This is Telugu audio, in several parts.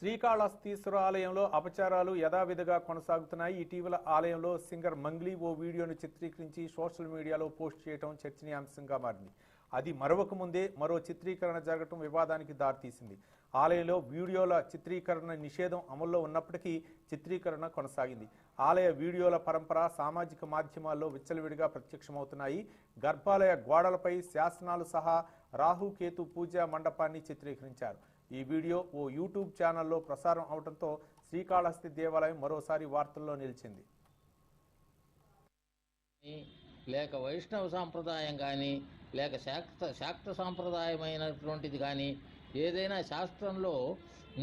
శ్రీకాళహస్తీశ్వర ఆలయంలో అపచారాలు యథావిధిగా కొనసాగుతున్నాయి. ఇటీవల ఆలయంలో సింగర్ మంగ్లీ ఓ వీడియోను చిత్రీకరించి సోషల్ మీడియాలో పోస్ట్ చేయడం చర్చనీయాంశంగా మారింది. అది మరొక ముందే మరో చిత్రీకరణ జరగడం వివాదానికి దారితీసింది. ఆలయంలో వీడియోల చిత్రీకరణ నిషేధం అమల్లో ఉన్నప్పటికీ చిత్రీకరణ కొనసాగింది. ఆలయ వీడియోల పరంపర సామాజిక మాధ్యమాల్లో విచ్చలవిడిగా ప్రత్యక్షమవుతున్నాయి. గర్భాలయ గోడలపై శాసనాలు సహా రాహుకేతు పూజా మండపాన్ని చిత్రీకరించారు. ఈ వీడియో ఓ యూట్యూబ్ ఛానల్లో ప్రసారం అవడంతో శ్రీకాళహస్తి దేవాలయం మరోసారి వార్తల్లో నిలిచింది. లేక వైష్ణవ సాంప్రదాయం కానీ లేక శాక్త సాంప్రదాయమైనటువంటిది కానీ ఏదైనా శాస్త్రంలో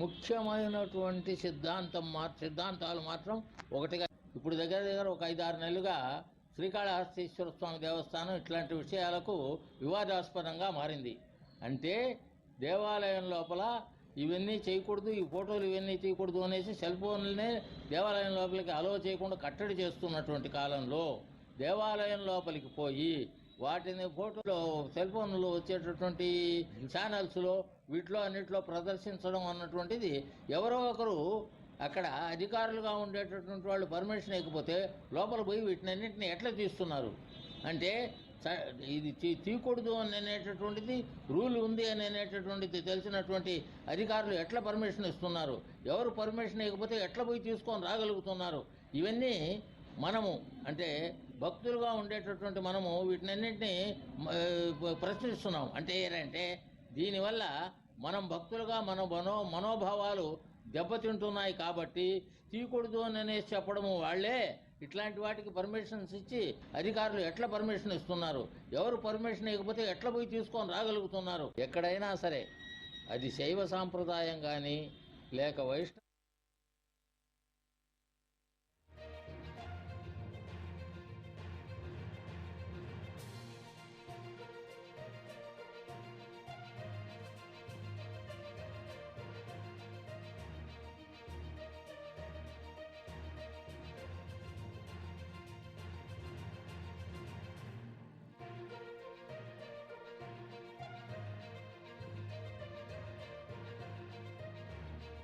ముఖ్యమైనటువంటి సిద్ధాంతాలు మాత్రం ఒకటిగా ఇప్పుడు దగ్గర ఒక 5-6 నెలలుగా శ్రీకాళహస్తీశ్వర స్వామి దేవస్థానం ఇట్లాంటి విషయాలకు వివాదాస్పదంగా మారింది. అంటే దేవాలయం లోపల ఇవన్నీ చేయకూడదు, ఈ ఫోటోలు ఇవన్నీ తీయకూడదు అనేసి సెల్ ఫోన్లనే దేవాలయం లోపలికి అలో చేయకుండా కట్టడి చేస్తున్నటువంటి కాలంలో దేవాలయం లోపలికి పోయి వాటిని ఫోటోలో సెల్ ఫోన్లో వచ్చేటటువంటి ఛానల్స్లో వీటిలో అన్నింటిలో ప్రదర్శించడం అన్నటువంటిది ఎవరో ఒకరు అక్కడ అధికారులుగా ఉండేటటువంటి వాళ్ళు పర్మిషన్ ఇవ్వకపోతే లోపల పోయి వీటిని అన్నింటినీ ఎట్లా తీస్తున్నారు అంటే ఇది తీయకూడదు అని అనేటటువంటిది రూల్ ఉంది అని అనేటటువంటిది తెలిసినటువంటి అధికారులు ఎట్లా పర్మిషన్ ఇస్తున్నారు, ఎవరు పర్మిషన్ ఇవ్వకపోతే ఎట్లా పోయి తీసుకొని రాగలుగుతున్నారు, ఇవన్నీ మనము అంటే భక్తులుగా ఉండేటటువంటి మనము వీటినన్నింటినీ ప్రశ్నిస్తున్నాం. అంటే ఏంటంటే దీనివల్ల మనం భక్తులుగా మన మనోభావాలు దెబ్బతింటున్నాయి కాబట్టి తీయకూడదు అని అనేసి చెప్పడము వాళ్ళే ఇట్లాంటి వాటికి పర్మిషన్స్ ఇచ్చి అధికారులు ఎట్లా పర్మిషన్ ఇస్తున్నారు, ఎవరు పర్మిషన్ ఇవ్వకపోతే ఎట్లా పోయి తీసుకొని రాగలుగుతున్నారు. ఎక్కడైనా సరే అది శైవ సాంప్రదాయం కానీ లేక వైష్ణవ